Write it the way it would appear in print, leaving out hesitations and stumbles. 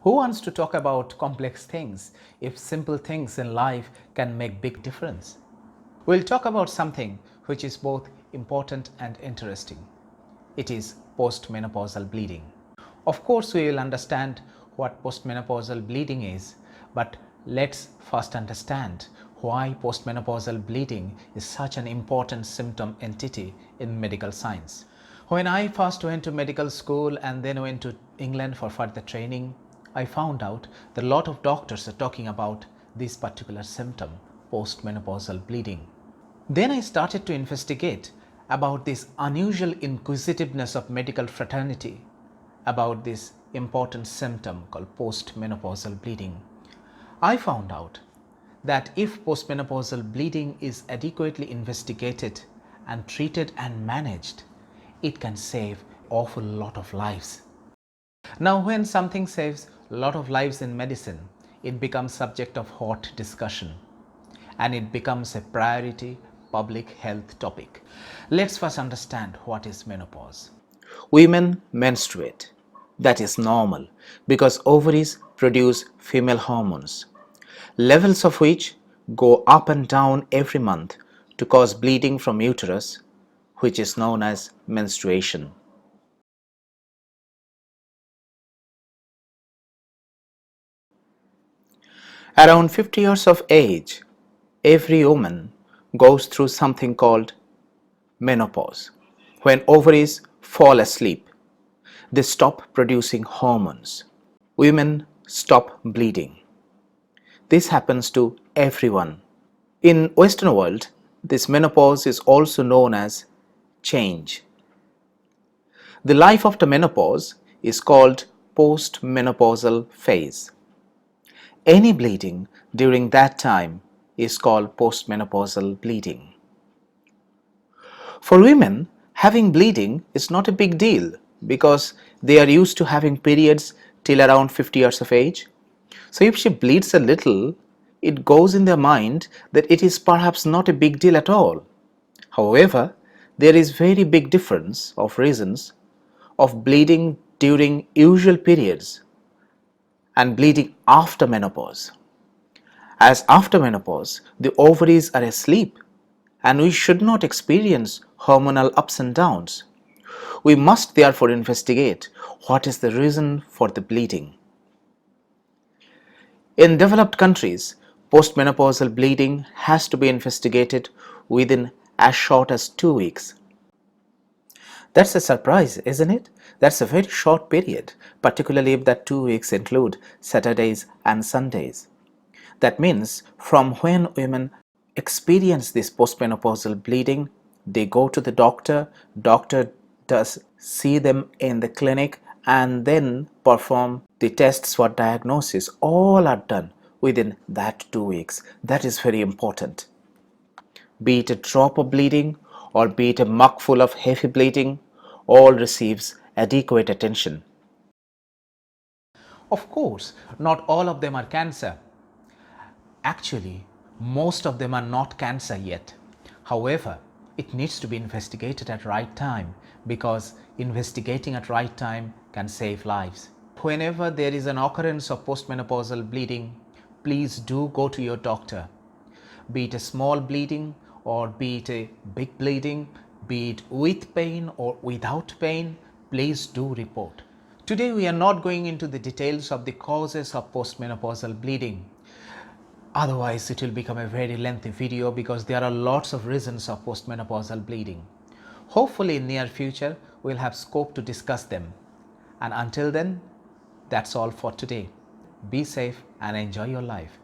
Who wants to talk about complex things if simple things in life can make big difference? We'll talk about something which is both important and interesting. It is postmenopausal bleeding. Of course, we will understand what postmenopausal bleeding is, but let's first understand why postmenopausal bleeding is such an important symptom entity in medical science. When I first went to medical school and then went to England for further training, I found out that a lot of doctors are talking about this particular symptom, postmenopausal bleeding. Then I started to investigate about this unusual inquisitiveness of medical fraternity about this important symptom called postmenopausal bleeding. I found out that if postmenopausal bleeding is adequately investigated and treated and managed, it can save an awful lot of lives. Now, when something saves a lot of lives in medicine, it becomes subject of hot discussion and it becomes a priority public health topic. Let's first understand what is menopause. Women menstruate. That is normal because ovaries produce female hormones, levels of which go up and down every month to cause bleeding from uterus, which is known as menstruation. Around 50 years of age, every woman goes through something called menopause. When ovaries fall asleep, they stop producing hormones. Women stop bleeding. This happens to everyone. In Western world, this menopause is also known as change. The life after menopause is called postmenopausal phase. Any bleeding during that time is called postmenopausal bleeding. For women, having bleeding is not a big deal because they are used to having periods till around 50 years of age. So if she bleeds a little, it goes in their mind that it is perhaps not a big deal at all. However, there is very big difference of reasons of bleeding during usual periods and bleeding after menopause. As after menopause, the ovaries are asleep and we should not experience hormonal ups and downs. We must therefore investigate what is the reason for the bleeding. In developed countries, postmenopausal bleeding has to be investigated within as short as 2 weeks. That's a surprise, isn't it? That's a very short period, particularly if that 2 weeks include Saturdays and Sundays. That means from when women experience this postmenopausal bleeding, they go to the doctor does see them in the clinic and then perform the tests for diagnosis. All are done within that 2 weeks. That is very important. Be it a drop of bleeding or be it a mugful of heavy bleeding, all receives adequate attention. Of course, not all of them are cancer. Actually, most of them are not cancer yet. However, it needs to be investigated at right time because investigating at right time can save lives. Whenever there is an occurrence of postmenopausal bleeding, please do go to your doctor. Be it a small bleeding or be it a big bleeding, be it with pain or without pain, please do report. Today we are not going into the details of the causes of postmenopausal bleeding. Otherwise, it will become a very lengthy video because there are lots of reasons of postmenopausal bleeding. Hopefully in near future, we'll have scope to discuss them. And until then, that's all for today. Be safe and enjoy your life.